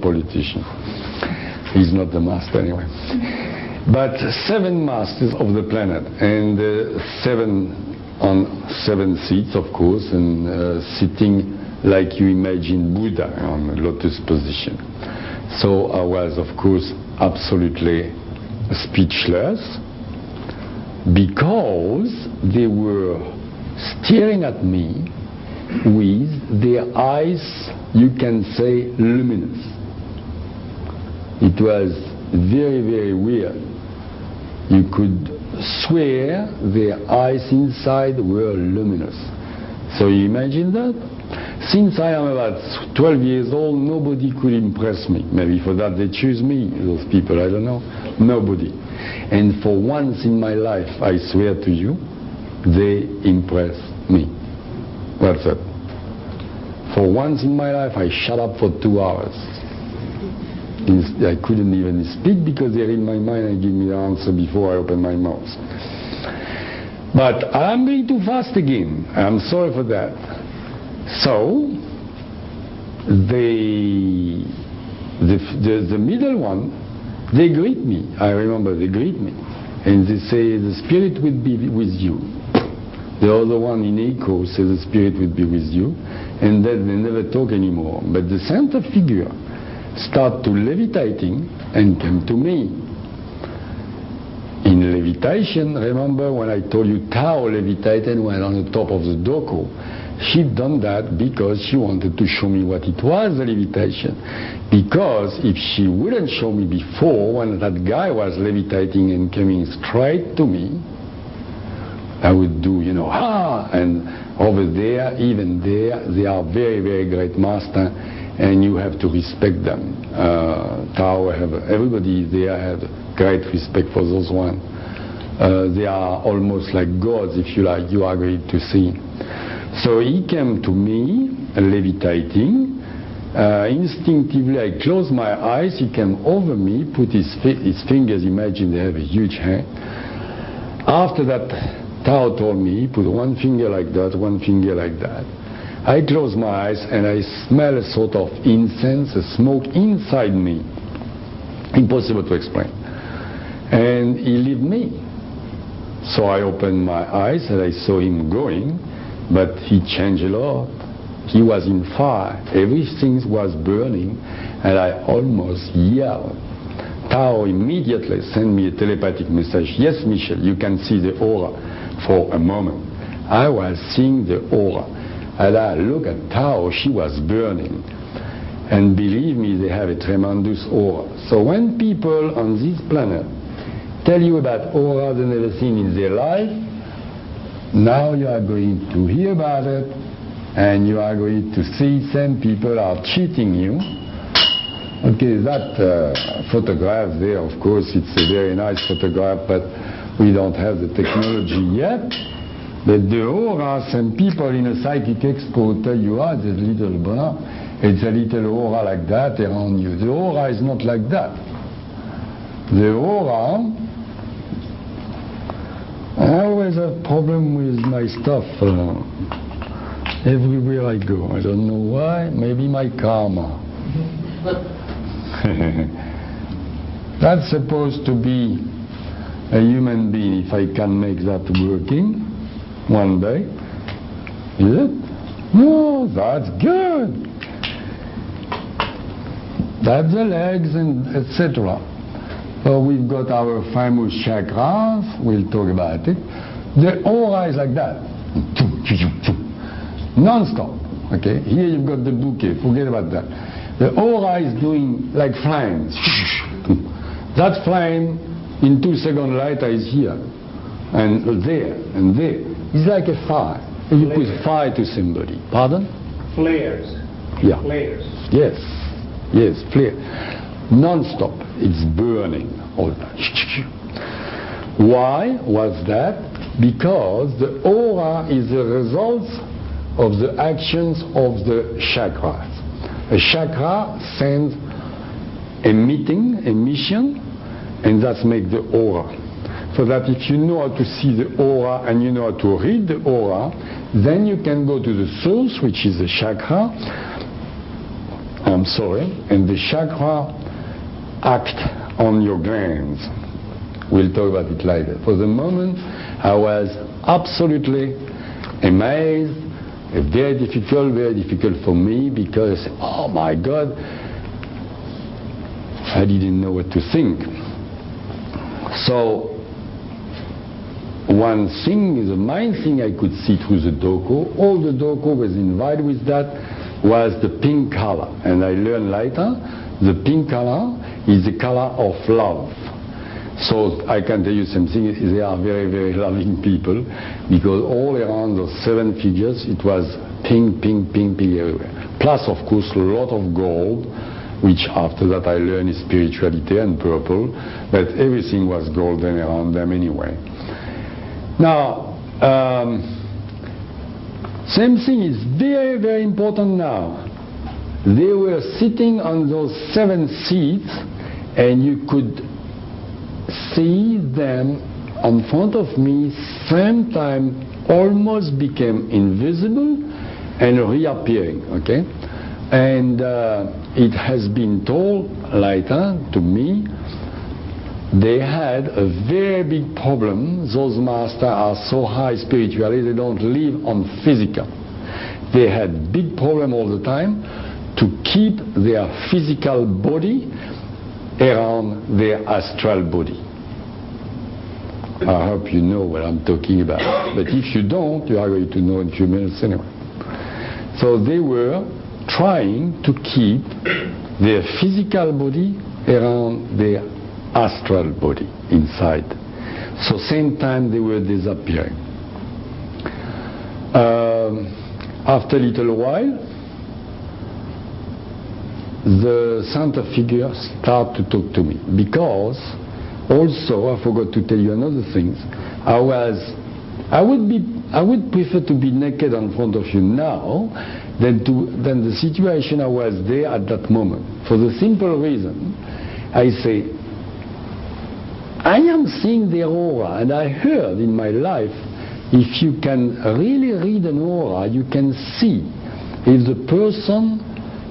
politician. He's not the master anyway. But 7 masters of the planet, and 7 on 7 seats, of course, and sitting like you imagine Buddha on a lotus position. So I was, of course, absolutely speechless, because they were staring at me with their eyes, you can say, luminous. It was very, very weird. You could swear their eyes inside were luminous. So you imagine that? Since I am about 12 years old, nobody could impress me. Maybe for that they choose me, those people, I don't know. Nobody. And for once in my life, I swear to you, they impress me. That's it. For once in my life, I shut up for 2 hours. I couldn't even speak because they read my mind and give me the answer before I open my mouth. But I'm going too fast again. I'm sorry for that. So, the middle one, they greet me. I remember they greet me. And they say, the spirit will be with you. The other one in echo says the spirit will be with you. And then they never talk anymore. But the center figure start to levitating and came to me. In levitation, remember when I told you Tao levitated when on the top of the Doko? She'd done that because she wanted to show me what it was, the levitation. Because if she wouldn't show me before, when that guy was levitating and coming straight to me, I would do, and over there, even there, they are very, very great master, and you have to respect them. Tao, everybody there have great respect for those ones. They are almost like gods, if you like, you are going to see. So he came to me, levitating. Instinctively, I closed my eyes. He came over me, put his fingers, imagine they have a huge hand. After that, Tao told me, he put one finger like that, one finger like that. I closed my eyes and I smell a sort of incense, a smoke inside me. Impossible to explain. And he left me. So I opened my eyes and I saw him going. But he changed a lot. He was in fire. Everything was burning, and I almost yelled. Tao immediately sent me a telepathic message. Yes, Michel, you can see the aura for a moment. I was seeing the aura. And I look at Tao, she was burning. And believe me, they have a tremendous aura. So when people on this planet tell you about aura they never seen in their life, now you are going to hear about it, and you are going to see some people are cheating you. Okay, that photograph there, of course, it's a very nice photograph, but we don't have the technology yet. But the aura, some people in a psychic expo tell you, there's a little blah, it's a little aura like that around you. The aura is not like that. The aura, I always have problem with my stuff everywhere I go. I don't know why. Maybe my karma. That's supposed to be a human being, if I can make that working one day. Is it? No, that's good. That's the legs and etc. So we've got our famous chakras, we'll talk about it. The aura is like that. Non-stop. Okay? Here you've got the bouquet, forget about that. The aura is doing like flames. That flame, in 2 seconds later, is here. And there, and there. It's like a fire. You put fire to somebody. Pardon? Flares. Yeah. Flares. Yes. Yes, flare. Non-stop. It's burning all the time. Why was that? Because the aura is the result of the actions of the chakras. A chakra sends emission, and that makes the aura. So that if you know how to see the aura and you know how to read the aura, then you can go to the source, which is the chakra, I'm sorry, and the chakra act on your glands. We'll talk about it later. For the moment, I was absolutely amazed, very difficult for me, because, oh my God, I didn't know what to think. So, one thing, the main thing I could see through the doku, all the doku was invited with that, was the pink color. And I learned later, the pink color is the color of love. So I can tell you something, they are very loving people, because all around those 7 figures, it was pink everywhere. Plus, of course, a lot of gold, which after that I learned is spirituality, and purple, but everything was golden around them anyway. Now, same thing is very important now. They were sitting on those 7 seats, and you could see them in front of me, same time almost became invisible and reappearing, okay? And it has been told later to me, they had a very big problem. Those masters are so high spiritually, they don't live on physical. They had big problem all the time to keep their physical body around their astral body. I hope you know what I'm talking about. But if you don't, you are going to know in a few minutes anyway. So they were trying to keep their physical body around their astral body inside. So same time they were disappearing. After a little while, the center figure started to talk to me, because also I forgot to tell you another thing. I would prefer to be naked in front of you now than the situation I was there at that moment. For the simple reason, I say, I am seeing the aura, and I heard in my life, if you can really read an aura, you can see if the person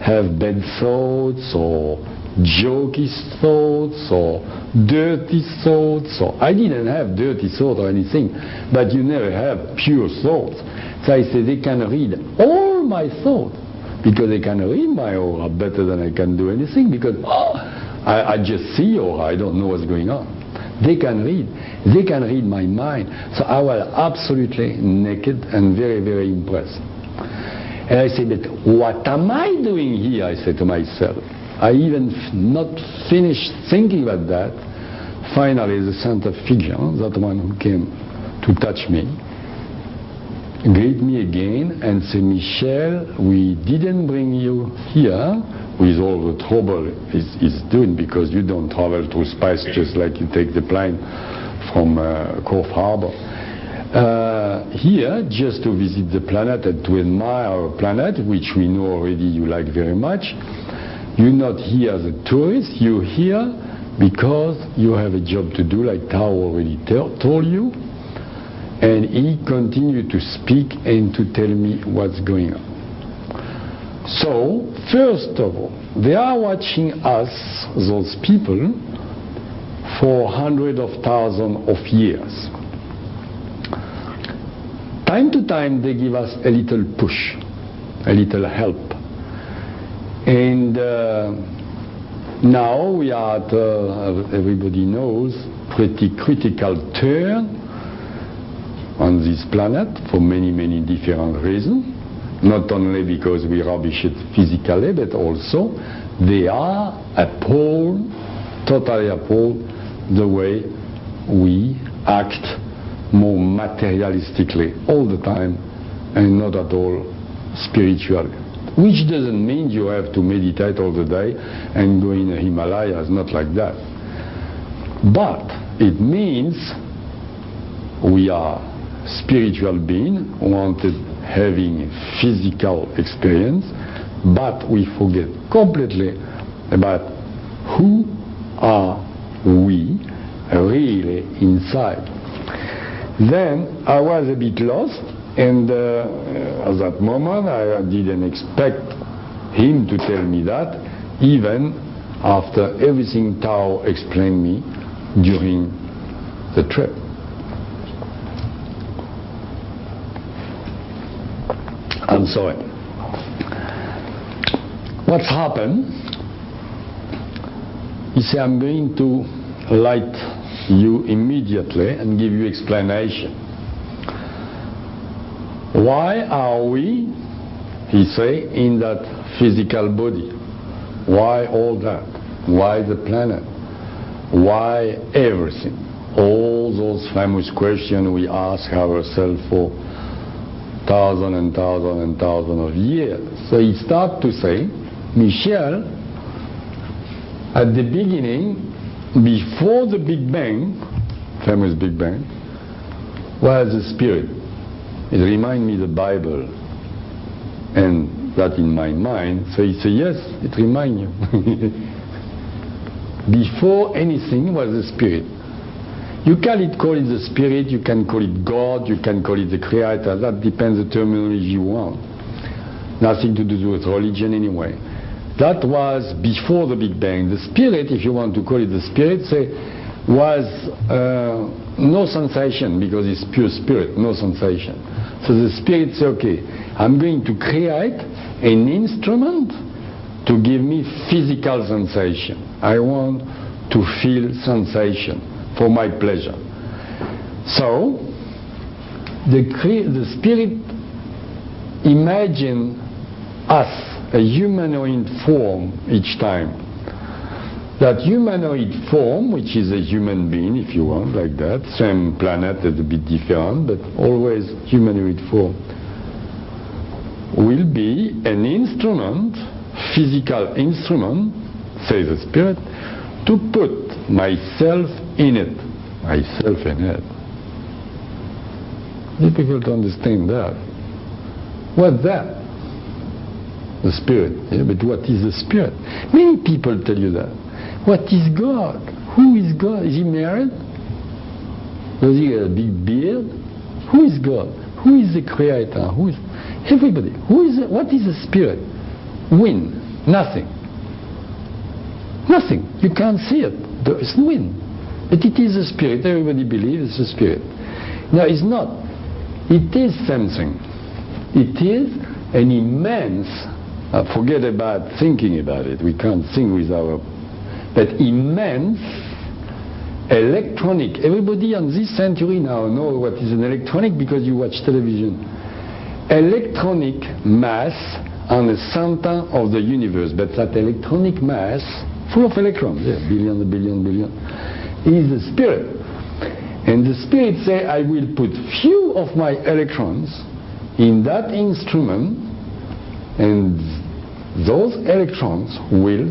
have bad thoughts or jokey thoughts or dirty thoughts. Or I didn't have dirty thoughts or anything, but you never have pure thoughts. So I say they can read all my thoughts, because they can read my aura better than I can do anything, because I just see aura, I don't know what's going on. They can read my mind. So I was absolutely naked and very impressed. And I said, but what am I doing here? I said to myself. I even not finished thinking about that. Finally, the center figure, that one who came to touch me, greet me again and say, Michel, we didn't bring you here with all the trouble it's doing, because you don't travel through space just like you take the plane from Cove Harbor. Here, just to visit the planet and to admire our planet, which we know already you like very much. You're not here as a tourist, you're here because you have a job to do, like Tao already told you. And he continued to speak and to tell me what's going on. So, first of all, they are watching us, those people, for hundreds of thousands of years. Time to time, they give us a little push, a little help. And now we are at, everybody knows, pretty critical turn on this planet for many different reasons. Not only because we rubbish it physically, but also they are appalled, totally appalled, the way we act more materialistically all the time and not at all spiritually. Which doesn't mean you have to meditate all the day and go in the Himalayas, not like that. But it means we are spiritual beings, wanted having physical experience, but we forget completely about who are we really inside. Then I was a bit lost, and at that moment I didn't expect him to tell me that, even after everything Tao explained me during the trip. I'm sorry. What's happened? He said, I'm going to light you immediately and give you explanation. Why are we, he say, in that physical body? Why all that? Why the planet? Why everything? All those famous questions we ask ourselves for thousands and thousands and thousands of years. So he started to say, Michel, at the beginning, before the Big Bang, famous Big Bang, was the spirit. It reminds me of the Bible, and that in my mind. So he said, yes, it reminds you. Before anything was the spirit. You can call it the spirit, you can call it God, you can call it the creator. That depends the terminology you want. Nothing to do with religion anyway. That was before the Big Bang. The spirit, if you want to call it the spirit, say, was no sensation, because it's pure spirit, no sensation. So the spirit said, okay, I'm going to create an instrument to give me physical sensation. I want to feel sensation for my pleasure. So the spirit imagine us a humanoid form each time. That humanoid form, which is a human being, if you want, like that, same planet, is a bit different, but always humanoid form, will be an instrument, physical instrument, says the spirit, to put myself in it. Myself in it. Difficult to understand that. What's that? The spirit. Yeah, but what is the spirit? Many people tell you that. What is God? Who is God? Is he married? Does he have a big beard? Who is God? Who is the creator? Who is everybody? What is the spirit? Wind. Nothing. Nothing. You can't see it. There is wind. But it is a spirit. Everybody believes it's a spirit. No, it's not. It is something. It is an immense, forget about thinking about it. We can't think with our, but immense electronic. Everybody on this century now know what is an electronic because you watch television. Electronic mass on the center of the universe, but that electronic mass, full of electrons, yeah, billion, is the spirit. And the spirit say, I will put few of my electrons in that instrument, and those electrons will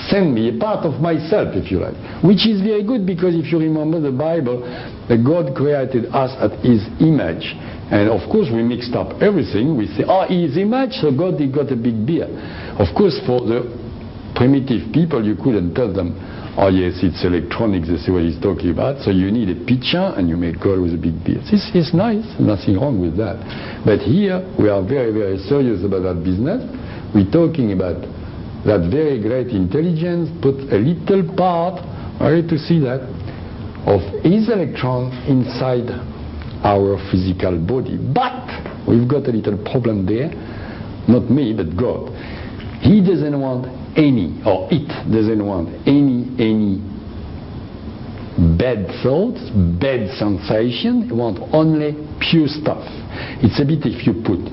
send me a part of myself, if you like. Which is very good, because if you remember the Bible, that God created us at his image. And of course we mixed up everything. We say, oh, his image, so God he got a big beard. Of course for the primitive people you couldn't tell them, oh yes, it's electronics, this is what he's talking about, so you need a picture and you make God with a big beard. This is nice, nothing wrong with that. But here we are very, very serious about that business. We're talking about that very great intelligence, put a little part, I need to see that, of his electron inside our physical body. But we've got a little problem there, not me, but God. He doesn't want any, or it doesn't want any bad thoughts, bad sensation. It wants only pure stuff. It's a bit if you put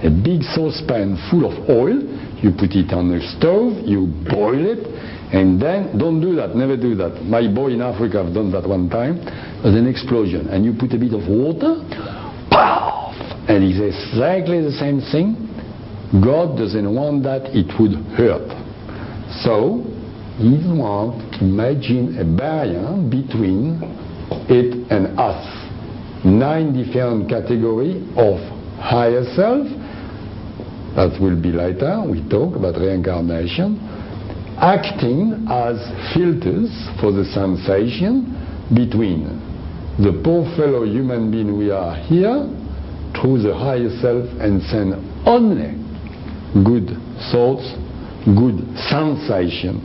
a big saucepan full of oil, you put it on the stove, you boil it, and then, don't do that, never do that. My boy in Africa have done that one time. There's an explosion, and you put a bit of water, pow! And it's exactly the same thing. God doesn't want that, it would hurt. So, he wants to imagine a barrier between it and us. 9 different categories of higher self, that will be later, we talk about reincarnation, acting as filters for the sensation between the poor fellow human being we are here through the higher self, and send only good thoughts, good sensation,